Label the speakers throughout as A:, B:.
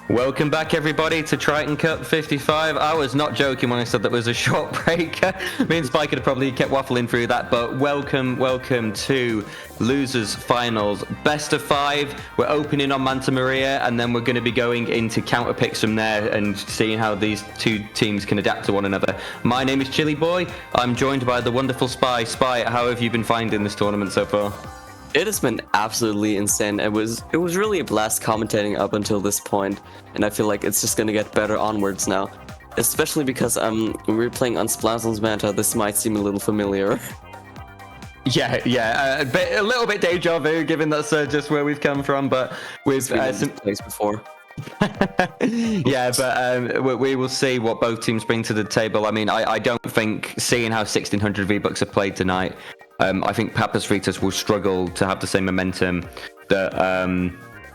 A: Welcome back, everybody, to Triton Cup 55. I was not joking when I said that was a short break. Me and Spike could have probably kept waffling through that, but welcome to Losers Finals. Best of 5. We're opening on Manta Maria, and then we're going to be going into counter picks from there and seeing how these two teams can adapt to one another. My name is Chili Boy. I'm joined by the wonderful Spy. Spy, how have you been finding this tournament so far?
B: It has been absolutely insane. It was really a blast commentating up until this point, and I feel like it's just gonna get better onwards now. Especially because we're playing on Splazon's Manta. This might seem a little familiar.
A: Yeah, a little bit deja vu, given that's just where we've come from, but we've
B: some place before.
A: Yeah, but we will see what both teams bring to the table. I mean, I don't think, seeing how 1600 V-Bucks have played tonight, I think Papas Fritas will struggle to have the same momentum that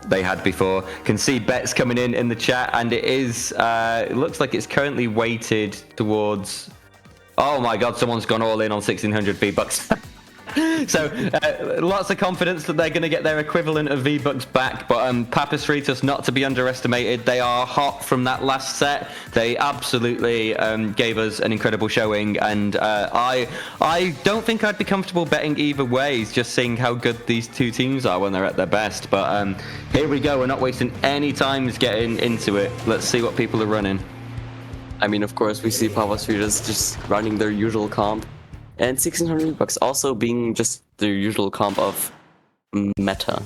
A: they had before. Can see bets coming in the chat, and it looks like it's currently weighted towards. Oh my God! Someone's gone all in on 1600 V-Bucks. So lots of confidence that they're going to get their equivalent of V-Bucks back, but Papas Fritas not to be underestimated. They are hot from that last set. They absolutely gave us an incredible showing, and I don't think I'd be comfortable betting either way, just seeing how good these two teams are when they're at their best. But here we go. We're not wasting any time getting into it. Let's see what people are running.
B: I mean, of course, we see Papas Fritas just running their usual comp. And 1600 bucks also being just the usual comp of meta.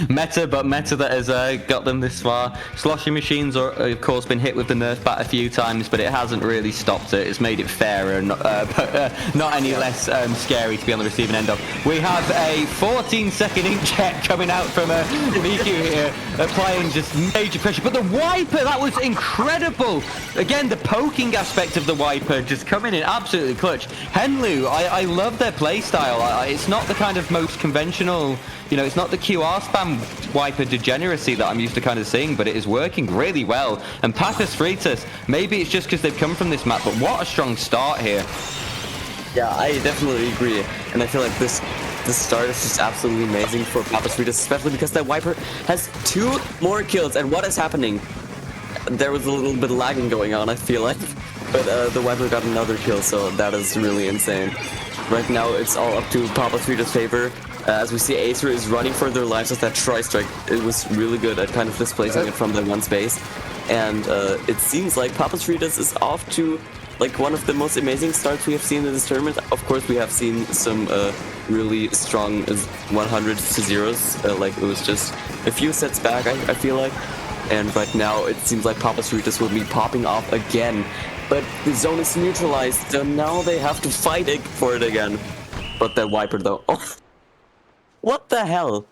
A: Meta that has got them this far. Sloshing Machines are, of course, been hit with the nerf bat a few times, but it hasn't really stopped it. It's made it fairer, but not any less scary to be on the receiving end of. We have a 14-second inkjet coming out from VQ here, applying just major pressure. But the wiper, that was incredible. Again, the poking aspect of the wiper just coming in absolutely clutch. Henlu, I love their play style. It's not the kind of most conventional, it's not the QR spam wiper degeneracy that I'm used to kind of seeing, but it is working really well. And Papas Fritas, maybe it's just because they've come from this map, but what a strong start here.
B: Yeah, I definitely agree. And I feel like this start is just absolutely amazing for Papas Fritas, especially because that wiper has 2 more kills. And what is happening? There was a little bit of lagging going on, I feel like. But the wiper got another kill, so that is really insane. Right now, it's all up to Papas Fritas' favor. As we see, Acer is running for their lives with that tri-strike. It was really good at kind of displacing it from the one space. And it seems like Papas Fritas is off to like one of the most amazing starts we have seen in this tournament. Of course, we have seen some really strong 100s to 0s. Like it was just a few sets back, I feel like. And right now, it seems like Papas Fritas will be popping off again. But the zone is neutralized, so now they have to fight for it again. But that wiper though. Oh. What the hell?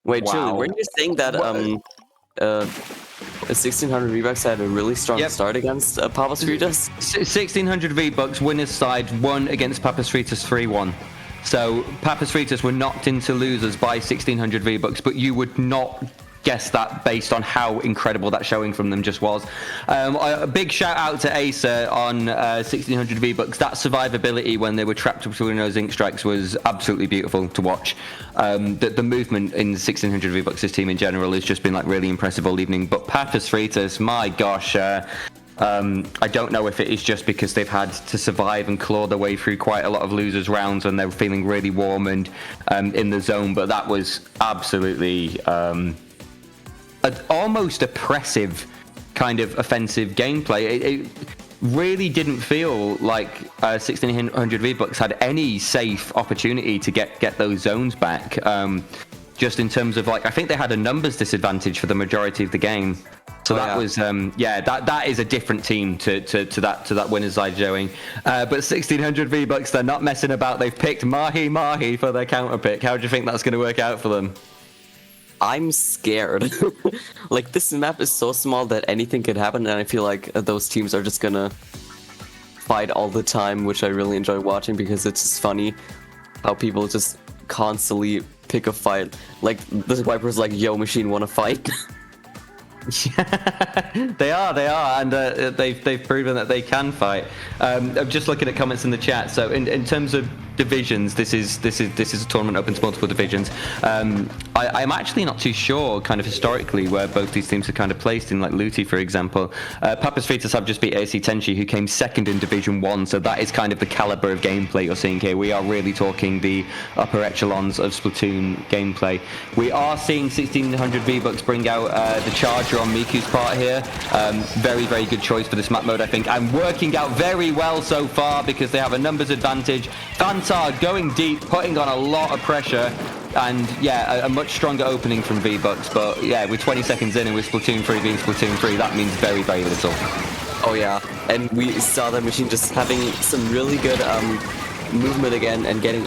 B: Wait,
A: wow.
B: Chili, weren't you saying that 1600 V-Bucks had a really strong start against Papas Fritas?
A: 1600 V-Bucks winners side won against Papas Fritas 3-1. So Papas Fritas were knocked into losers by 1600 V-Bucks, but you would not guess that based on how incredible that showing from them just was. A big shout out to Acer on 1600 V-Bucks. That survivability when they were trapped between those ink strikes was absolutely beautiful to watch. The movement in 1600 V-Bucks' team in general has just been like really impressive all evening. But Papas Fritas, my gosh, I don't know if it is just because they've had to survive and claw their way through quite a lot of losers rounds when they were feeling really warm and in the zone, but that was absolutely almost oppressive kind of offensive gameplay. It really didn't feel like 1600 V-Bucks had any safe opportunity to get those zones back. Just in terms of I think they had a numbers disadvantage for the majority of the game. So that was that is a different team to that winner's side showing. But 1600 V-Bucks, they're not messing about. They've picked Mahi for their counter pick. How do you think that's going to work out for them?
B: I'm scared. Like this map is so small that anything could happen, and I feel like those teams are just gonna fight all the time, which I really enjoy watching because it's just funny how people just constantly pick a fight. Like this wiper's like, yo, machine, wanna fight?
A: They are, and they've proven that they can fight. I'm just looking at comments in the chat. So in terms of divisions, this is a tournament open to multiple divisions. I'm actually not too sure, kind of historically, where both these teams are kind of placed in, like Luti, for example. Papas Fritas have just beat AC Tenchi, who came second in Division 1, so that is kind of the caliber of gameplay you're seeing here. We are really talking the upper echelons of Splatoon gameplay. We are seeing 1600 V-Bucks bring out the Charger on Miku's part here. Very, very good choice for this map mode, I think, and working out very well so far because they have a numbers advantage. Manta going deep, putting on a lot of pressure. And yeah, a much stronger opening from V-Bucks, but yeah, with 20 seconds in and with Splatoon 3 being Splatoon 3, that means very, very little.
B: Oh yeah, and we saw that machine just having some really good movement again and getting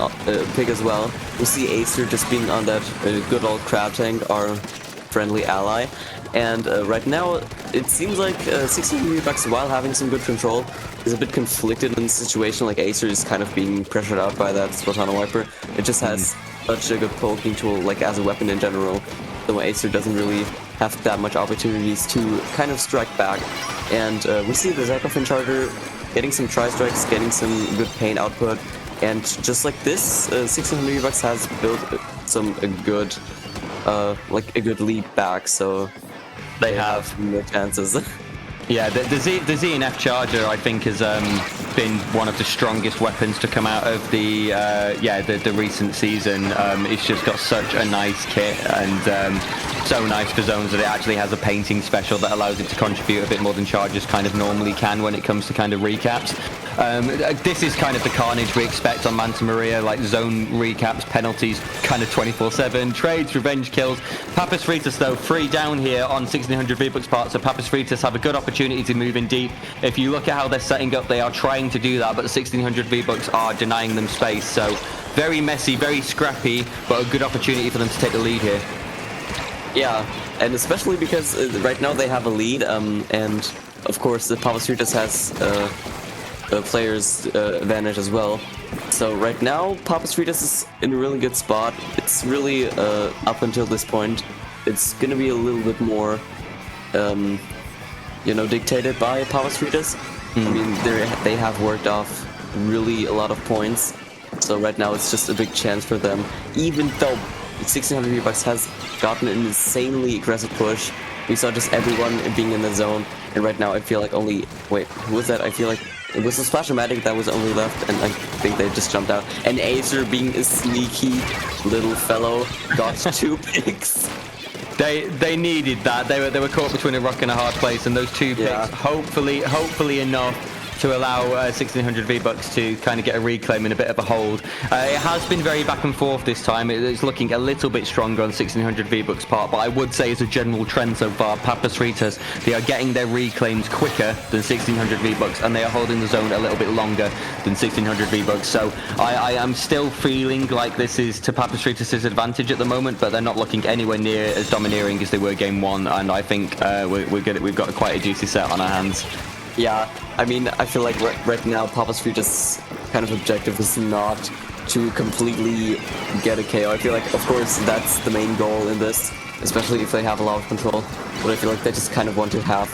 B: pick as well. We see Acer just being on that good old crab tank, our friendly ally. And right now, it seems like 16 V-Bucks, while having some good control, is a bit conflicted in the situation. Like Acer is kind of being pressured out by that Splatana Wiper. It just has such a good poking tool, like as a weapon in general. So Acer doesn't really have that much opportunities to kind of strike back. And we see the Hagglefish Charger getting some tri-strikes, getting some good pain output. And just like this, 1600 V-Bucks has built a good lead back. So they have no chances.
A: Yeah, the ZNF Charger, I think, has been one of the strongest weapons to come out of the recent season. It's just got such a nice kit and so nice for zones that it actually has a painting special that allows it to contribute a bit more than Chargers kind of normally can when it comes to kind of recaps. This is kind of the carnage we expect on Manta Maria, like zone recaps, penalties, kind of 24/7, trades, revenge kills. Papas Fritas, though, 3 down here on 1600 V-Bucks part, so Papas Fritas have a good opportunity to move in deep. If you look at how they're setting up, they are trying to do that, but 1600 V-Bucks are denying them space, so very messy, very scrappy, but a good opportunity for them to take the lead here.
B: Yeah, and especially because right now they have a lead, and of course the Papas Fritas has a player's advantage as well. So right now Papas Fritas is in a really good spot. It's really up until this point, it's gonna be a little bit more dictated by Papas Fritas. I mean, they have worked off really a lot of points, so right now it's just a big chance for them. Even though 1600 V-Bucks has gotten an insanely aggressive push, we saw just everyone being in the zone, and right now I feel like only... Wait, who was that? I feel like it was a Splash-O-Matic that was only left, and I think they just jumped out. And Acer, being a sneaky little fellow, got 2 picks.
A: They needed that. They were caught between a rock and a hard place, and those 2 picks, hopefully enough to allow 1600 V-Bucks to kind of get a reclaim and a bit of a hold. It has been very back and forth this time. It's looking a little bit stronger on 1600 V-Bucks part, but I would say as a general trend so far, Papas Fritas, they are getting their reclaims quicker than 1600 V-Bucks, and they are holding the zone a little bit longer than 1600 V-Bucks. So I am still feeling like this is to Papas Fritas' advantage at the moment, but they're not looking anywhere near as domineering as they were game 1, and I think we've got quite a juicy set on our hands.
B: Yeah, I mean, I feel like right now Papas Fritas' kind of objective is not to completely get a KO. I feel like, of course, that's the main goal in this, especially if they have a lot of control. But I feel like they just kind of want to have,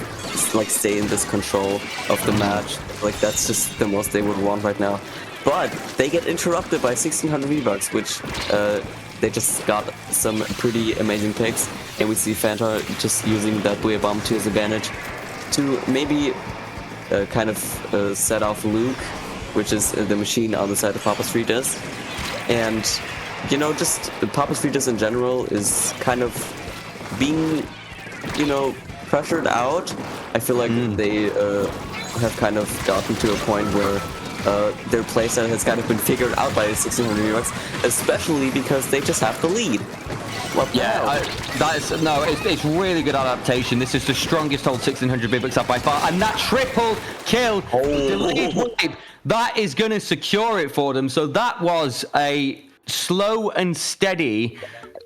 B: like, stay in this control of the match. Like, that's just the most they would want right now. But they get interrupted by 1600 V-Bucks, which they just got some pretty amazing picks. And we see Fanta just using that Booyah Bomb to his advantage to maybe kind of set off Luke, which is the machine on the side of Papas Fritas. And, just Papas Fritas in general is kind of being, pressured out. I feel like they have kind of gotten to a point where their playset has kind of been figured out by 1600 V-Bucks, especially because they just have the lead.
A: It's really good adaptation. This is the strongest hold 1600 V-Bucks have by far, and that triple kill, delayed wipe, that is going to secure it for them. So that was a slow and steady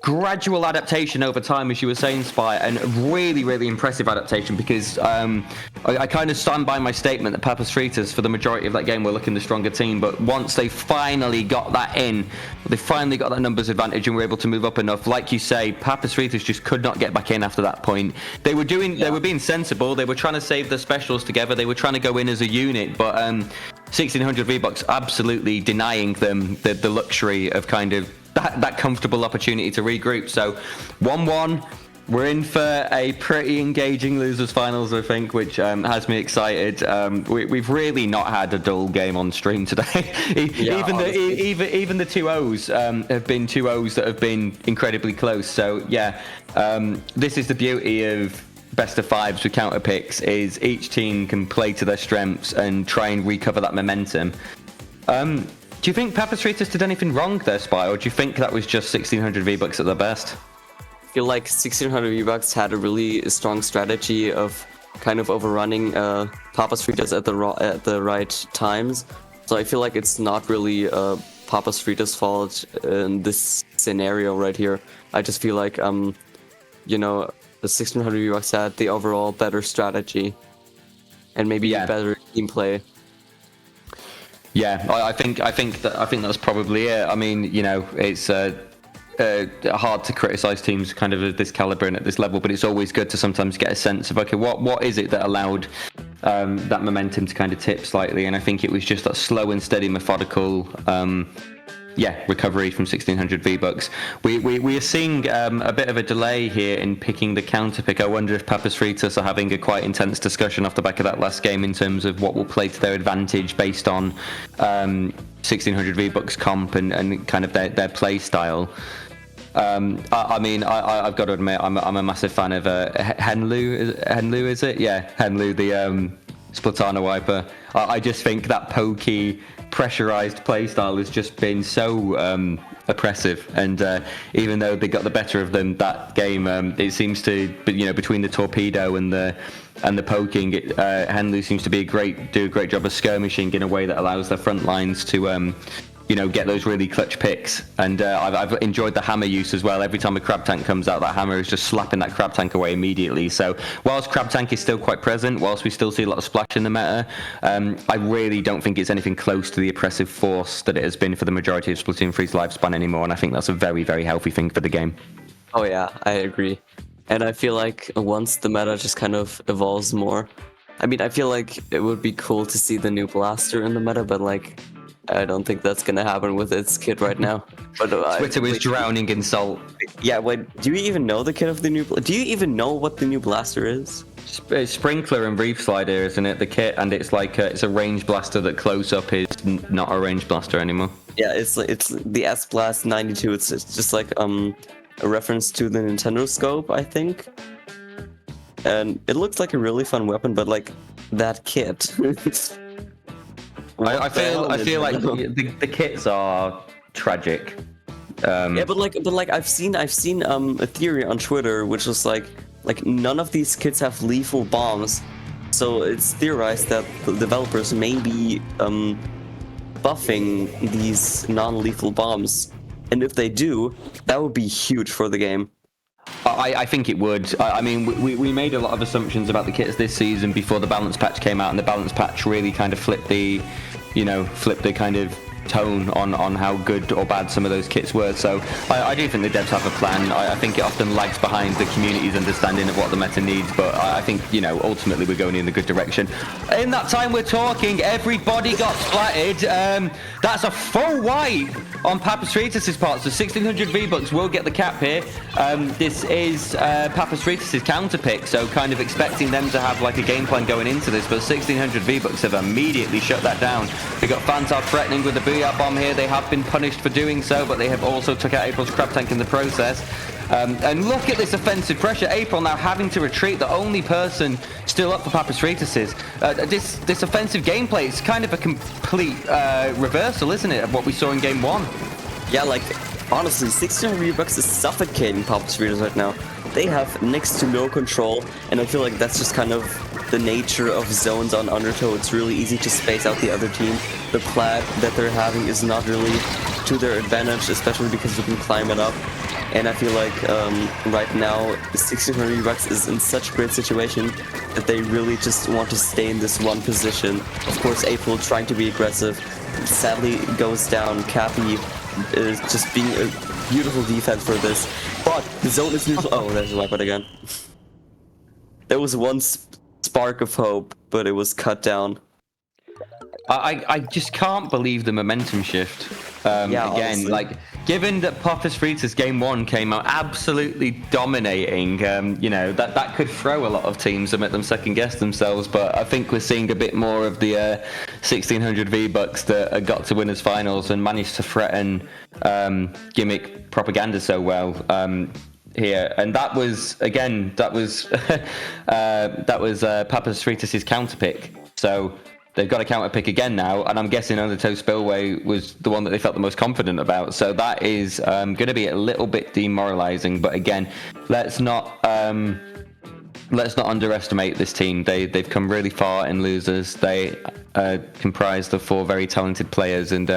A: gradual adaptation over time, as you were saying, Spy, and really, really impressive adaptation, because I kind of stand by my statement that Papas Fritas, for the majority of that game, were looking the stronger team, but once they finally got that in, they finally got that numbers advantage and were able to move up enough. Like you say, Papas Fritas just could not get back in after that point. They were being sensible, they were trying to save the specials together, they were trying to go in as a unit, but 1600 V-Bucks absolutely denying them the luxury of kind of that comfortable opportunity to regroup. So 1-1. We're in for a pretty engaging losers finals, I think, which has me excited. We've really not had a dull game on stream today. Even the 2-0s have been 2-0s that have been incredibly close. So yeah, this is the beauty of best of fives with counter picks, is each team can play to their strengths and try and recover that momentum. Do you think Papas Fritas did anything wrong there, Spy, or do you think that was just 1600 V-Bucks at their best?
B: I feel like 1600 V-Bucks had a really strong strategy of kind of overrunning Papas Fritas at the right times. So I feel like it's not really Papas Fritas' fault in this scenario right here. I just feel like you know, the 1600 V-Bucks had the overall better strategy and maybe better gameplay.
A: Yeah, I think that's probably it. I mean, you know, it's hard to criticize teams kind of at this caliber and at this level, but it's always good to sometimes get a sense of, okay, what is it that allowed that momentum to kind of tip slightly? And I think it was just that slow and steady, methodical recovery from 1600 V-Bucks. We are seeing a bit of a delay here in picking the counter pick. I wonder if Papas Fritas are having a quite intense discussion off the back of that last game in terms of what will play to their advantage based on 1600 V-Bucks comp and kind of their play style. I mean, I've got to admit, I'm a massive fan of Henlu, is it? Yeah, Henlu, the Splatana wiper. I just think that pokey, pressurized playstyle has just been so oppressive, and even though they got the better of them that game, it seems to, you know, between the torpedo and the poking, Henlu seems to do a great job of skirmishing in a way that allows their front lines to you know, get those really clutch picks. And I've enjoyed the hammer use as well. Every time a crab tank comes out, that hammer is just slapping that crab tank away immediately. So whilst crab tank is still quite present, whilst we still see a lot of splash in the meta, I really don't think it's anything close to the oppressive force that it has been for the majority of Splatoon 3's lifespan anymore. And I think that's a very, very healthy thing for the game.
B: Oh yeah, I agree. And I feel like once the meta just kind of evolves more, I mean, I feel like it would be cool to see the new blaster in the meta, but like, I don't think that's gonna happen with its kit right now. But
A: Twitter was drowning in salt.
B: Yeah, wait, do you even know the kit of the new? Do you even know what the new blaster is?
A: It's Sprinkler and Reef Slider, isn't it? The kit, and it's like it's a range blaster that close up is not a range blaster anymore.
B: Yeah, it's the S Blast 92. It's just like a reference to the Nintendo scope, I think. And it looks like a really fun weapon, but like that kit.
A: I feel like the kits are tragic.
B: Yeah, but like I've seen a theory on Twitter which was like none of these kits have lethal bombs, so it's theorized that the developers may be buffing these non-lethal bombs, and if they do, that would be huge for the game.
A: I think it would. I mean, we made a lot of assumptions about the kits this season before the balance patch came out, and the balance patch really kind of flipped the kind of tone on how good or bad some of those kits were. So I do think the devs have a plan. I think it often lags behind the community's understanding of what the meta needs, but I think, you know, ultimately we're going in the good direction. In that time we're talking, everybody got splatted. That's a full wipe on Papas Fritas' part, so 1600 V-Bucks will get the cap here. This is Papas Fritas' counter pick, so kind of expecting them to have like a game plan going into this, but 1600 V-Bucks have immediately shut that down. They got Phantom threatening with the Booyah Bomb here. They have been punished for doing so, but they have also took out April's crab tank in the process. And look at this offensive pressure. April now having to retreat, the only person still up for Papas Fritas'. This offensive gameplay is kind of a complete reversal, isn't it, of what we saw in game one?
B: Yeah, like, honestly, 1600 V-Bucks is suffocating Papas Fritas right now. They have next to no control, and I feel like that's just kind of the nature of zones on Undertow. It's really easy to space out the other team. The plat that they're having is not really to their advantage, especially because you can climb it up. And I feel like right now 1600 V-Bucks is in such a great situation that they really just want to stay in this one position. Of course, April trying to be aggressive sadly goes down. Cappy is just being a beautiful defense for this. But the zone is neutral. Oh, there's a wipeout again. There was one spark of hope, but it was cut down.
A: I just can't believe the momentum shift.
B: Yeah,
A: Again,
B: honestly.
A: like, given that Papas Fritas game 1 came out absolutely dominating, that could throw a lot of teams and make them second guess themselves. But I think we're seeing a bit more of the 1600 V-Bucks that got to winners finals and managed to threaten gimmick propaganda so well. Here, and that was Papas Fritas' counter pick. So they've got a counter pick again now, and I'm guessing Undertow Spillway was the one that they felt the most confident about. So that is going to be a little bit demoralizing. But again, let's not underestimate this team. They've come really far in losers. They are comprised of 4 very talented players, and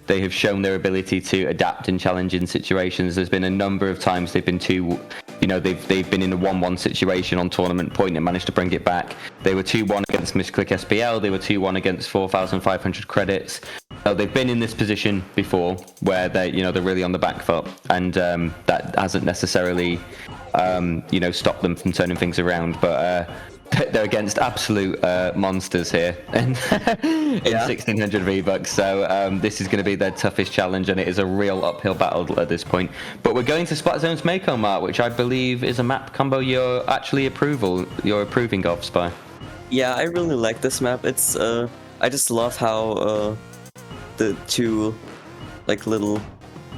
A: they have shown their ability to adapt in challenging situations. There's been a number of times they've been they've been in a 1-1 situation on tournament point and managed to bring it back. They were 2-1 against Misclick SPL. They were 2-1 against 4,500 credits. So they've been in this position before where they're really on the back foot, and that hasn't necessarily stop them from turning things around, but they're against absolute monsters here in 1600 V-Bucks, so this is going to be their toughest challenge, and it is a real uphill battle at this point. But we're going to Splat Zone's Mako Mart, which I believe is a map combo you're approving of, Spy.
B: Yeah, I really like this map. It's I just love how the 2 like little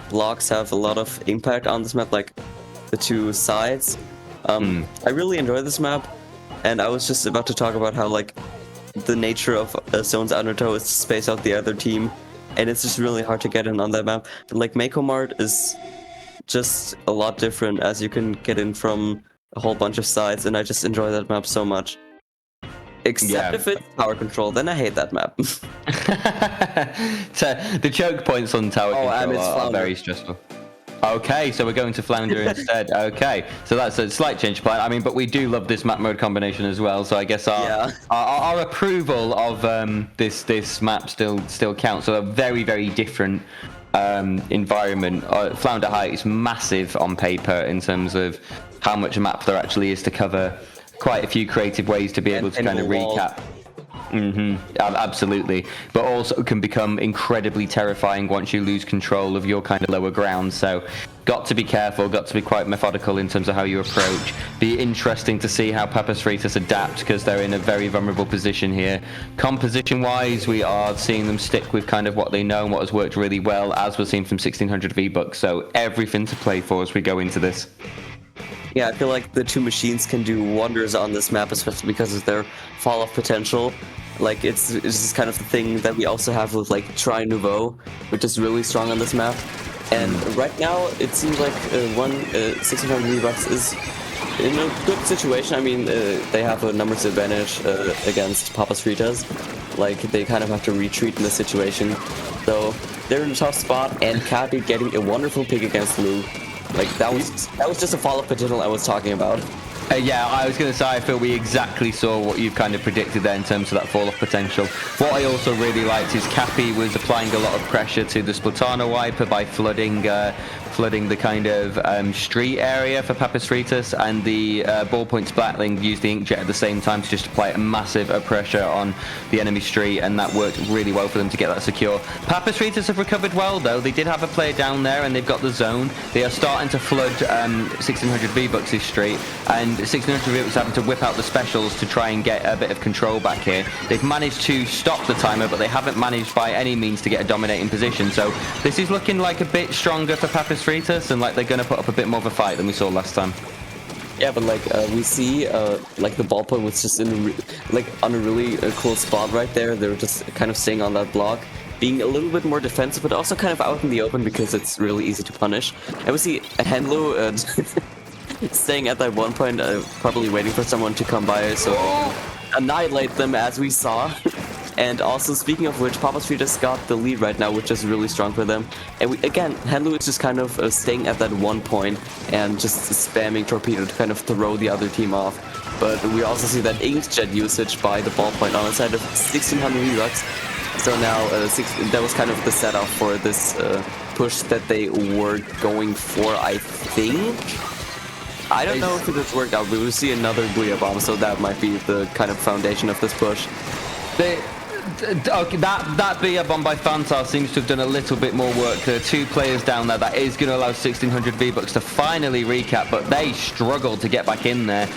B: blocks have a lot of impact on this map, like the 2 sides. I really enjoy this map, and I was just about to talk about how like the nature of Zone's Undertow is to space out the other team, and it's just really hard to get in on that map. But like Mako Mart is just a lot different, as you can get in from a whole bunch of sides, and I just enjoy that map so much. Except if it's tower control, then I hate that map.
A: So the choke points on tower control are
B: Flounder.
A: very stressful. Okay, so we're going to Flounder instead. Okay, so that's a slight change of plan. I mean, but we do love this map mode combination as well. So I guess our approval of this map still counts. So a very, very different environment. Flounder Height is massive on paper in terms of how much map there actually is to cover. Quite a few creative ways to be able to kind of recap. Absolutely, but also can become incredibly terrifying once you lose control of your kind of lower ground. So got to be careful, got to be quite methodical in terms of how you approach. Be interesting to see how Papas Fritas adapt, because they're in a very vulnerable position here. Composition wise, we are seeing them stick with kind of what they know and what has worked really well, as we're seeing from 1600 V-Bucks. So everything to play for as we go into this.
B: Yeah, I feel like the 2 machines can do wonders on this map, especially because of their fall-off potential. Like, it's just kind of the thing that we also have with, like, Tri Nouveau, which is really strong on this map. And right now, it seems like 1600 V-Bucks is in a good situation. I mean, they have a numbers advantage against Papas Fritas. Like, they kind of have to retreat in this situation. So, they're in a tough spot, and Cappy getting a wonderful pick against Lou. Like, that was just a follow-up potential I was talking about.
A: Yeah, I was going to say, I feel we exactly saw what you've kind of predicted there in terms of that fall-off potential. What I also really liked is Cappy was applying a lot of pressure to the Splatana wiper by flooding the kind of street area for Papas Fritas, and the ballpoint Splatling used the inkjet at the same time to just apply a massive pressure on the enemy street, and that worked really well for them to get that secure. Papas Fritas have recovered well though. They did have a player down there, and they've got the zone. They are starting to flood 1600 V-Bucks' street, and 1600 V-Bucks having to whip out the specials to try and get a bit of control back here. They've managed to stop the timer, but they haven't managed by any means to get a dominating position. So this is looking like a bit stronger for Papas Fritas, and like they're going to put up a bit more of a fight than we saw last time.
B: Yeah, but like we see, like the ballpoint was just in on a really cool spot right there. They were just kind of staying on that block, being a little bit more defensive, but also kind of out in the open because it's really easy to punish. And we see Henlo staying at that one point, probably waiting for someone to come by, so annihilate them as we saw. And also, speaking of which, Papas Fritas got the lead right now, which is really strong for them. And again, Henlo is just kind of staying at that one point and just spamming Torpedo to kind of throw the other team off. But we also see that inkjet usage by the ballpoint on the side of 1600 V-Bucks. So now that was kind of the setup for this push that they were going for, I think. I don't know if it has worked out, but we'll see another Booyah Bomb, so that might be the kind of foundation of this push.
A: Okay, that BR bomb by Fantar seems to have done a little bit more work. There are 2 players down there. That is going to allow 1600 V-Bucks to finally recap, but they struggled to get back in there.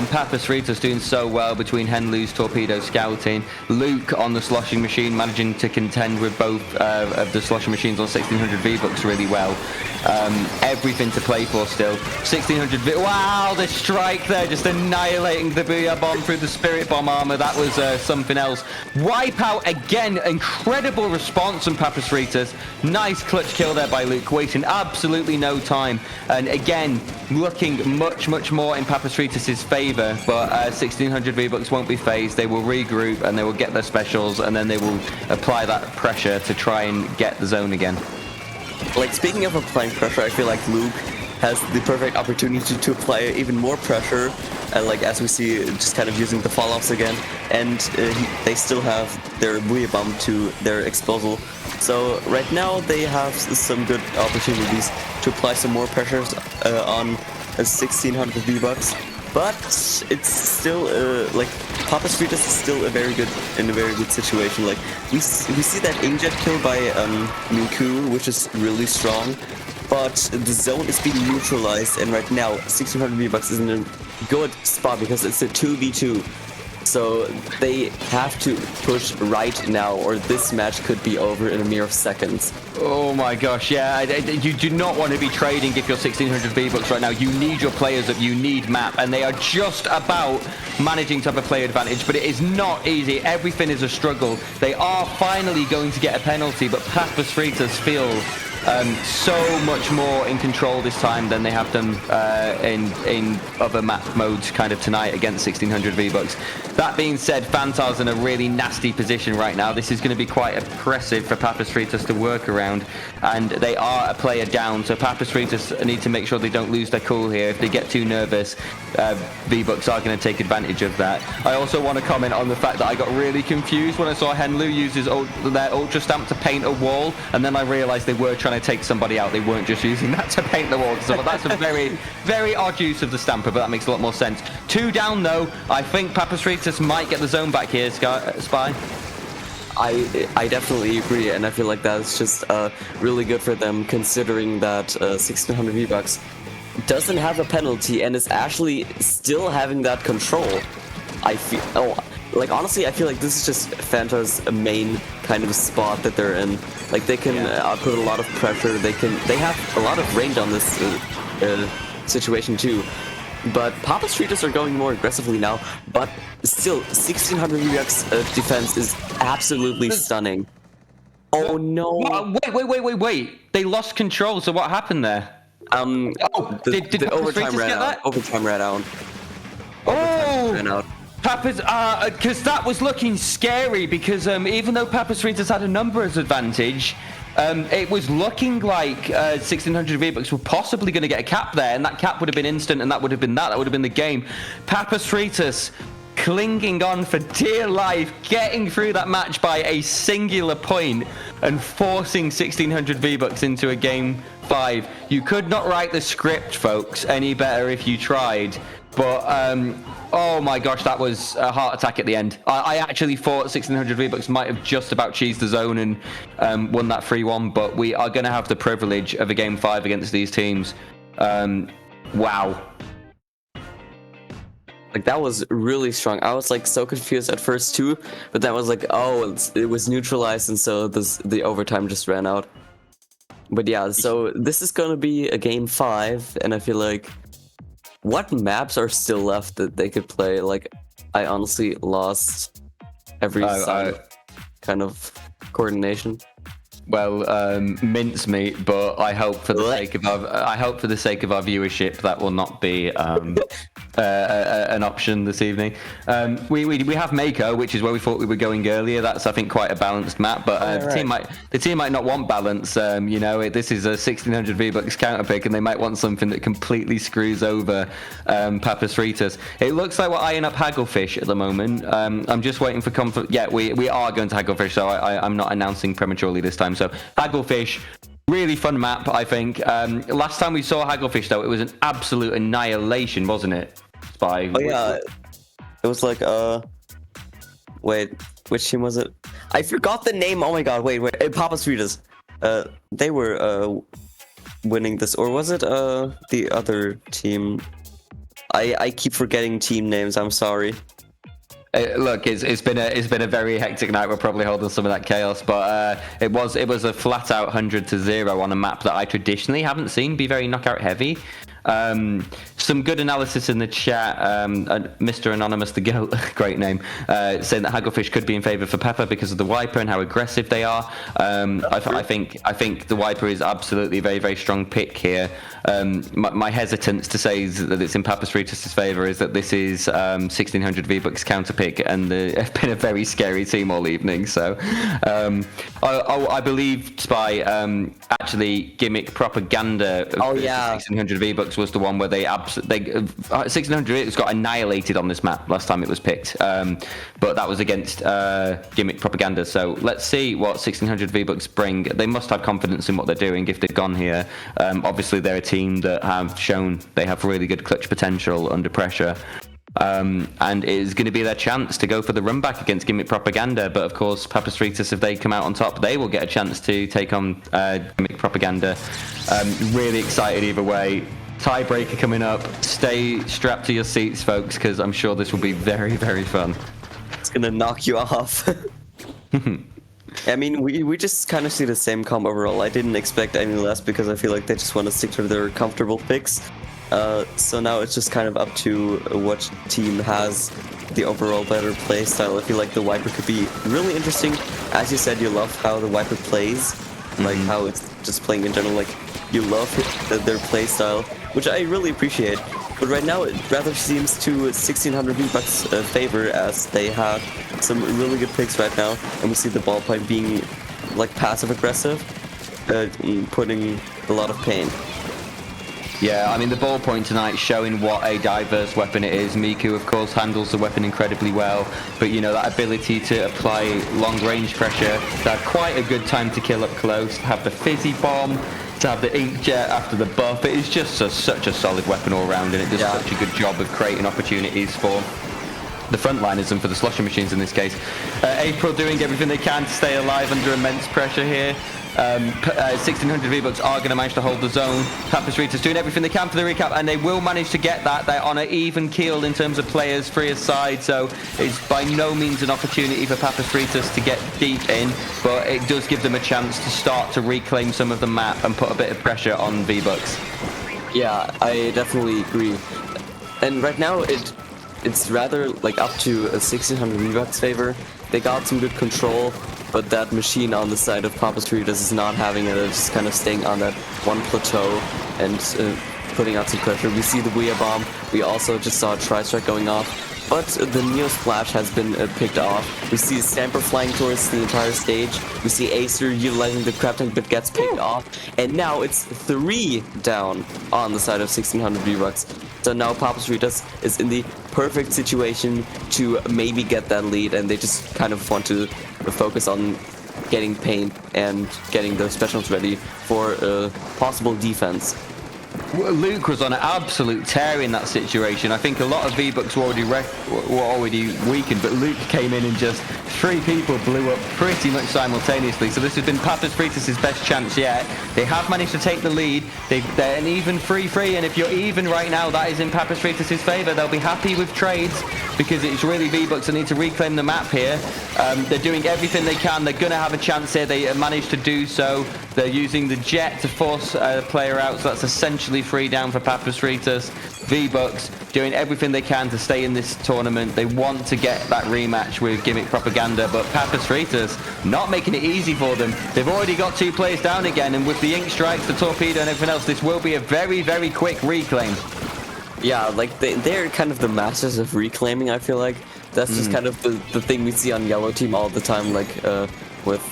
A: Papas Fritas doing so well between Henlu's torpedo scouting. Luke on the sloshing machine managing to contend with both of the sloshing machines on 1600 V-Bucks really well. Everything to play for still. 1600 V. Wow, the strike there, just annihilating the BR bomb through the spirit bomb armor. That was something else. Wipeout again. Incredible response from Papas Fritas. Nice clutch kill there by Luke, wasting absolutely no time. And again, looking much more in Papas Fritas' favor. But 1600 V-Bucks won't be phased. They will regroup and they will get their specials, and then they will apply that pressure to try and get the zone again.
B: Like, speaking of applying pressure, I feel like Luke has the perfect opportunity to apply even more pressure, like as we see, just kind of using the fall-offs again, and they still have their buoy bomb to their disposal. So right now they have some good opportunities to apply some more pressures on 1600 V-Bucks, but it's still like Papas Fritas is still in a very good situation. Like we see that inkjet kill by Miku, which is really strong, but the zone is being neutralized, and right now 1600 V-Bucks is in a good spot because it's a 2v2. So they have to push right now, or this match could be over in a mere seconds.
A: Oh my gosh, yeah. You do not want to be trading if you're 1600 V-Bucks right now. You need your players up, you need map, and they are just about managing to have a play advantage, but it is not easy. Everything is a struggle. They are finally going to get a penalty, but Papas Fritas feel so much more in control this time than they have done in other map modes kind of tonight against 1600 V-Bucks. That being said, Fantar's in a really nasty position right now. This is going to be quite oppressive for Papas Fritas to work around, and they are a player down, so Papas Fritas need to make sure they don't lose their cool here. If they get too nervous, V-Bucks are going to take advantage of that. I also want to comment on the fact that I got really confused when I saw Henlu use their Ultra Stamp to paint a wall, and then I realized they were trying to take somebody out. They weren't just using that to paint the wall. So that's a very odd use of the Stamper, but that makes a lot more sense. 2 down though. I think Papas Fritas might get the zone back here, Spy.
B: I definitely agree, and I feel like that's just really good for them, considering that 1600 V-Bucks doesn't have a penalty and is actually still having that control. Like honestly, I feel like this is just Fanta's main kind of spot that they're in. Like they can put a lot of pressure. They have a lot of range on this situation too. But Papas Fritas are going more aggressively now. But still, 1600 V-Bucks defense is absolutely stunning. Oh no!
A: Wait! They lost control. So what happened there?
B: The overtime ran out. Overtime ran out.
A: Oh!
B: Ran out.
A: Papas, because that was looking scary, because even though Papas Fritas had a numbers advantage, it was looking like 1600 V-Bucks were possibly going to get a cap there, and that cap would have been instant, and that would have been the game. Papas Fritas clinging on for dear life, getting through that match by a singular point, and forcing 1600 V-Bucks into a game 5. You could not write the script, folks, any better if you tried. But, oh my gosh, that was a heart attack at the end. I actually thought 1600 V-Bucks might have just about cheesed the zone and won that 3-1, but we are going to have the privilege of a game 5 against these teams. Wow.
B: Like, that was really strong. I was, like, so confused at first, too, but that was like, oh, it was neutralized, and so the overtime just ran out. But yeah, so this is going to be a game 5, and I feel like... What maps are still left that they could play? Like, I honestly lost every kind of coordination.
A: Well, mincemeat, but I hope for the sake of our viewership that will not be an option this evening. We have Mako, which is where we thought we were going earlier. That's, I think, quite a balanced map, but the team might not want balance. You know, this is a 1600 V-Bucks counter pick, and they might want something that completely screws over Papas Fritas. It looks like we're eyeing up Hagglefish at the moment. I'm just waiting for comfort. Yeah, we are going to Hagglefish, so I'm not announcing prematurely this time. So Hagglefish, really fun map, I think. Last time we saw Hagglefish, though, it was an absolute annihilation, wasn't it? Spy.
B: Oh yeah, it was like Wait, which team was it? I forgot the name. Oh my god, wait. Papas Fritas. They were winning this, or was it the other team? I keep forgetting team names. I'm sorry.
A: Look, it's been a very hectic night. We're probably holding some of that chaos, but it was a flat out 100-0 on a map that I traditionally haven't seen be very knockout heavy. Some good analysis in the chat. Mr. Anonymous the Goat, great name, saying that Hagglefish could be in favour for Pepper because of the Wiper and how aggressive they are. I think the Wiper is absolutely a very, very strong pick here. My hesitance to say that it's in Papas Fritas' favour is that this is 1600 Vbucks counter pick, and they've been a very scary team all evening. So I believe Spy actually Gimmick Propaganda.
B: Oh yeah.
A: 1600 Vbucks was the one where 1600 Vbucks got annihilated on this map last time it was picked, but that was against Gimmick Propaganda. So let's see what 1600 Vbucks bring. They must have confidence in what they're doing if they've gone here. Obviously they're a team that have shown they have really good clutch potential under pressure. And it is going to be their chance to go for the run back against Gimmick Propaganda. But of course, Papas Fritas, if they come out on top, they will get a chance to take on Gimmick Propaganda. Really excited either way. Tiebreaker coming up. Stay strapped to your seats, folks, because I'm sure this will be very, very fun.
B: It's going to knock you off. I mean, we just kind of see the same comp overall. I didn't expect any less because I feel like they just want to stick to their comfortable picks. So now it's just kind of up to what team has the overall better play style. I feel like the Wiper could be really interesting. As you said, you love how the Wiper plays, like how it's just playing in general. Like you love their play style, which I really appreciate. But right now it rather seems to 1600 Vbucks favor, as they have some really good picks right now, and we see the ballpoint being like passive aggressive, putting a lot of pain.
A: Yeah, I mean, the ballpoint tonight showing what a diverse weapon it is. Miku, of course, handles the weapon incredibly well, but, you know, that ability to apply long-range pressure, to have quite a good time to kill up close, to have the fizzy bomb, to have the inkjet after the buff. It is just such a solid weapon all around, and it does such a good job of creating opportunities for the frontliners and for the slosher machines in this case. April doing everything they can to stay alive under immense pressure here. 1600 Vbucks are going to manage to hold the zone. Papas Fritas doing everything they can for the recap, and they will manage to get that. They're on an even keel in terms of players free aside, so it's by no means an opportunity for Papas Fritas to get deep in, but it does give them a chance to start to reclaim some of the map and put a bit of pressure on Vbucks.
B: Yeah, I definitely agree. And right now it's rather like up to a 1600 Vbucks favor. They got some good control, but that machine on the side of Papas Fritas is not having it. It's just kind of staying on that one plateau and putting out some pressure. We see the Weia bomb. We also just saw a tri-strike going off, but the Neo Splash has been picked off. We see Stamper flying towards the entire stage. We see Acer utilizing the crab tank, but gets picked off. And now it's 3 down on the side of 1600 Vbucks. So now Papas Fritas is in the perfect situation to maybe get that lead, and they just kind of want to focus on getting paint and getting the specials ready for possible defense.
A: Luke was on an absolute tear in that situation. I think a lot of Vbucks were already weakened, but Luke came in and just 3 people blew up pretty much simultaneously. So this has been Papas Fritas' best chance yet. They have managed to take the lead. They're an even 3-3, and if you're even right now, that is in Papas Fritas' favour. They'll be happy with trades because it's really Vbucks that need to reclaim the map here. They're doing everything they can. They're going to have a chance here. They managed to do so. They're using the jet to force a player out, so that's essentially 3 down for Papas Fritas. Vbucks doing everything they can to stay in this tournament. They want to get that rematch with Gimmick Propaganda, but Papas Fritas not making it easy for them. They've already got 2 players down again, and with the ink strikes, the torpedo and everything else, this will be a very, very quick reclaim.
B: Yeah, like they're kind of the masters of reclaiming, I feel like. That's just kind of the thing we see on Yellow Team all the time, like with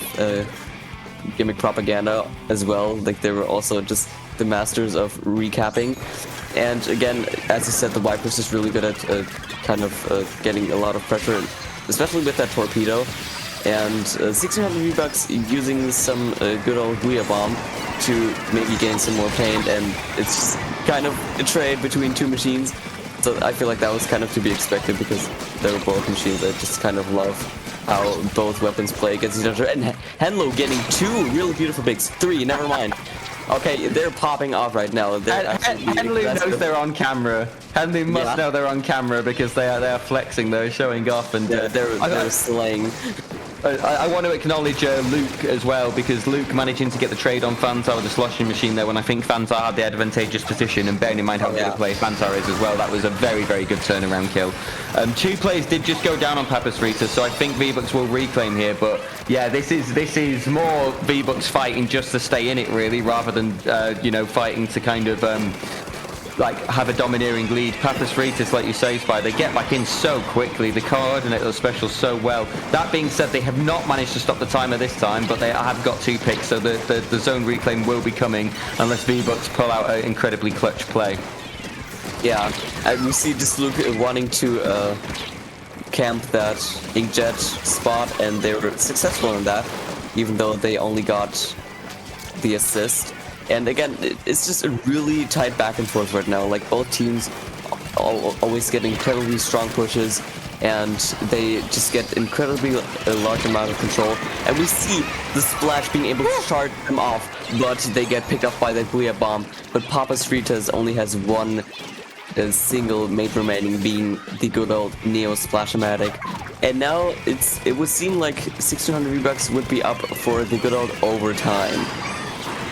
B: Gimmick Propaganda as well. Like they were also just the masters of recapping. And again, as you said, the Viper's just really good at kind of getting a lot of pressure, especially with that torpedo. And 1600 Vbucks using some good old Weia bomb to maybe gain some more paint, and it's just kind of a trade between 2 machines. So I feel like that was kind of to be expected because they were both machines I just kind of love. how both weapons play against each other. And Henlo getting 2 really beautiful picks. 3, never mind. Okay, they're popping off right now.
A: Henley knows they're on camera. Henley must know they're on camera because they are flexing, they're showing off, and
B: they're slaying.
A: I want to acknowledge Luke as well, because Luke managing to get the trade on Fanta with the sloshing machine there when I think Fanta had the advantageous position, and bearing in mind how good a player Fanta is as well, that was a very, very good turnaround kill. 2 players did just go down on Papas Fritas, so I think Vbucks will reclaim here, but yeah, this is more Vbucks fighting just to stay in it really, rather than you know, fighting to kind of like have a domineering lead. Papas Fritas, like you say, Spy, they get back in so quickly, they coordinate those specials so well. That being said, they have not managed to stop the timer this time, but they have got 2 picks, so the zone reclaim will be coming unless Vbucks pull out an incredibly clutch play.
B: Yeah, and we see just Luke wanting to camp that Inkjet spot, and they were successful in that, even though they only got the assist. And again, it's just a really tight back and forth right now. Like, both teams always get incredibly strong pushes, and they just get incredibly large amount of control. And we see the Splash being able to charge them off, but they get picked off by the Booyah Bomb. But Papas Fritas only has 1 single mate remaining, being the good old Neo Splash-O-Matic. And now it would seem like 1600 V-Bucks would be up for the good old overtime.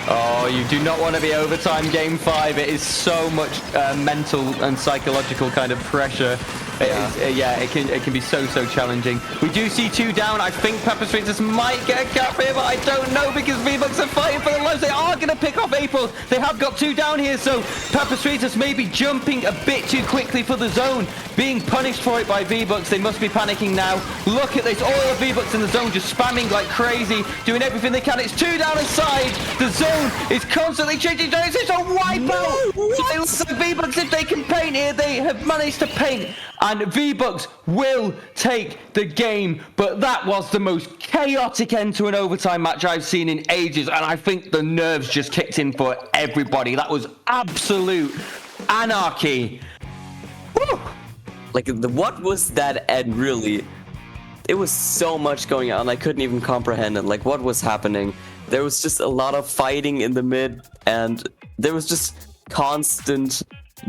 A: Oh, you do not want to be overtime game 5. It is so much mental and psychological kind of pressure. It can be so challenging. We do see 2 down. I think Papas Fritas might get a cap here, but I don't know because Vbucks are fighting for their lives. They are going to pick off April. They have got 2 down here, so Papas Fritas may be jumping a bit too quickly for the zone, being punished for it by Vbucks. They must be panicking now. Look at this. All of Vbucks in the zone just spamming like crazy, doing everything they can. It's 2 down aside. The zone is constantly changing. It's a wipeout. It looks like Vbucks, if they can paint here, they have managed to paint. And Vbucks will take the game, but that was the most chaotic end to an overtime match I've seen in ages, and I think the nerves just kicked in for everybody. That was absolute anarchy. Woo!
B: Like, what was that end, really? It was so much going on, I couldn't even comprehend it. Like, what was happening? There was just a lot of fighting in the mid, and there was just constant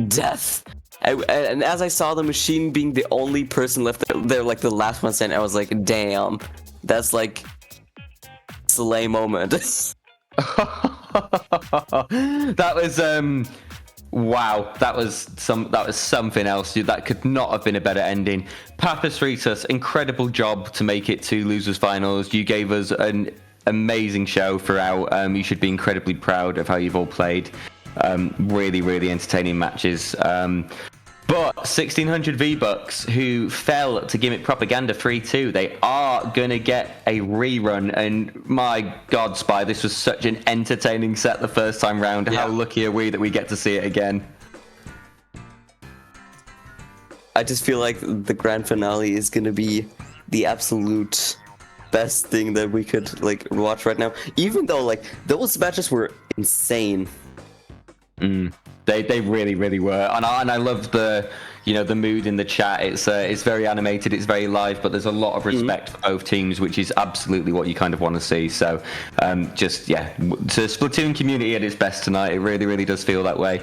B: death. And as I saw the machine being the only person left there, like the last one standing, I was like, damn, that's like slay moment.
A: That was wow, that was something else. That could not have been a better ending. Papas Fritas, incredible job to make it to losers finals. You gave us an amazing show throughout. You should be incredibly proud of how you've all played. Really entertaining matches. But 1600 V-Bucks, who fell to Gimmick Propaganda 3-2, they are going to get a rerun. And my God, Spy, this was such an entertaining set the first time round. Yeah. How lucky are we that we get to see it again?
B: I just feel like the grand finale is going to be the absolute best thing that we could like watch right now. Even though like those matches were insane.
A: They really were, and I love the the mood in the chat. It's very animated, it's very live, but there's a lot of respect for both teams, which is absolutely what you kind of want to see. So just to Splatoon community at its best tonight. It really does feel that way.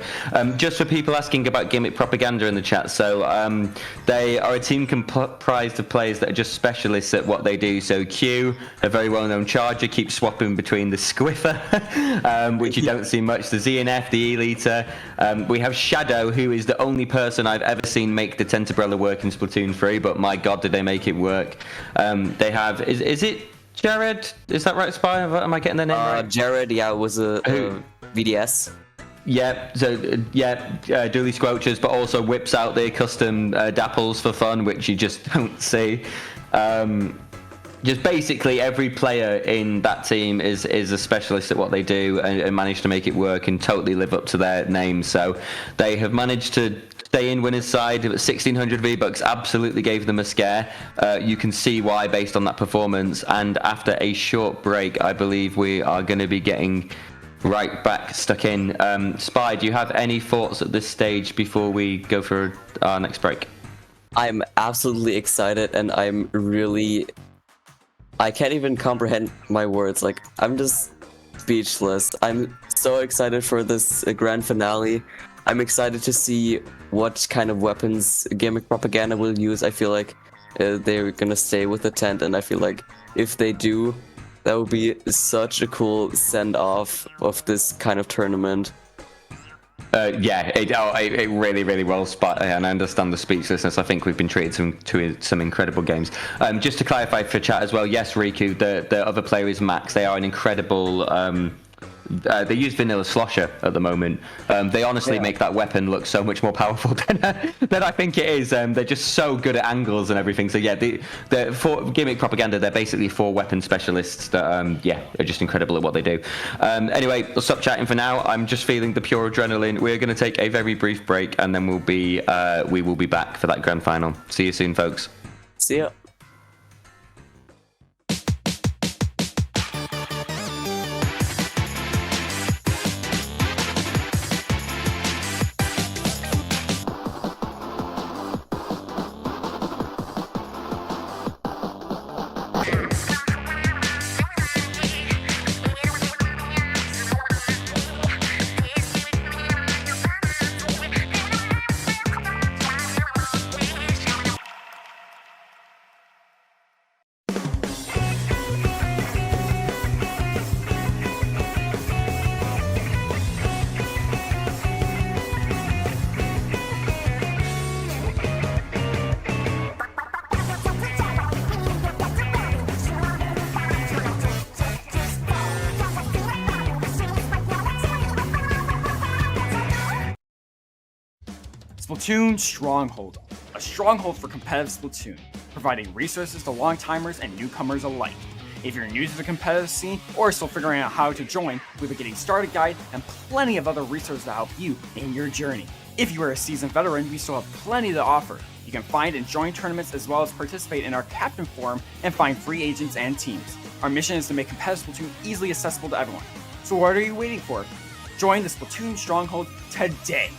A: Just for people asking about Gimmick Propaganda in the chat, so they are a team comprised of players that are just specialists at what they do. So Q, a very well-known charger, keeps swapping between the Squiffer, which you don't see much, the ZNF, the E-liter. We have Shadow, who is the only person I've ever seen make the Tentabrella work in Splatoon 3, but my God, did they make it work. They have, is it Jared? Is that right, Spy? Am I getting the name right?
B: Jared, yeah, was a VDS.
A: Yeah, so Dooley Squelchers, but also whips out their custom Dapples for fun, which you just don't see. Just basically every player in that team is a specialist at what they do and managed to make it work and totally live up to their name. So they have managed to stay in winner's side. 1600 V-Bucks absolutely gave them a scare. You can see why based on that performance. And after a short break, I believe we are going to be getting right back stuck in. Spy, do you have any thoughts at this stage before we go for our next break?
B: I'm absolutely excited, and I'm really I can't even comprehend my words. Like, I'm just speechless. I'm so excited for this grand finale. I'm excited to see what kind of weapons Gimmick Propaganda will use. I feel like they're gonna stay with the tent, and I feel like if they do, that would be such a cool send-off of this kind of tournament.
A: It really, really well spot, and I understand the speechlessness. I think we've been treated to some incredible games. Just to clarify for chat as well, yes, Riku, the other player is Max. They are an incredible. They use Vanilla Slosher at the moment. They honestly make that weapon look so much more powerful than I think it is. They're just so good at angles and everything. So yeah, for Gimmick Propaganda, they're basically 4 weapon specialists that are just incredible at what they do. Anyway, we'll stop chatting for now. I'm just feeling the pure adrenaline. We're going to take a very brief break, and then we will be back for that grand final. See you soon, folks.
B: See ya.
C: Splatoon Stronghold, a stronghold for competitive Splatoon, providing resources to long-timers and newcomers alike. If you're new to the competitive scene or still figuring out how to join, we have a getting started guide and plenty of other resources to help you in your journey. If you are a seasoned veteran, we still have plenty to offer. You can find and join tournaments as well as participate in our Captain Forum and find free agents and teams. Our mission is to make competitive Splatoon easily accessible to everyone. So what are you waiting for? Join the Splatoon Stronghold today!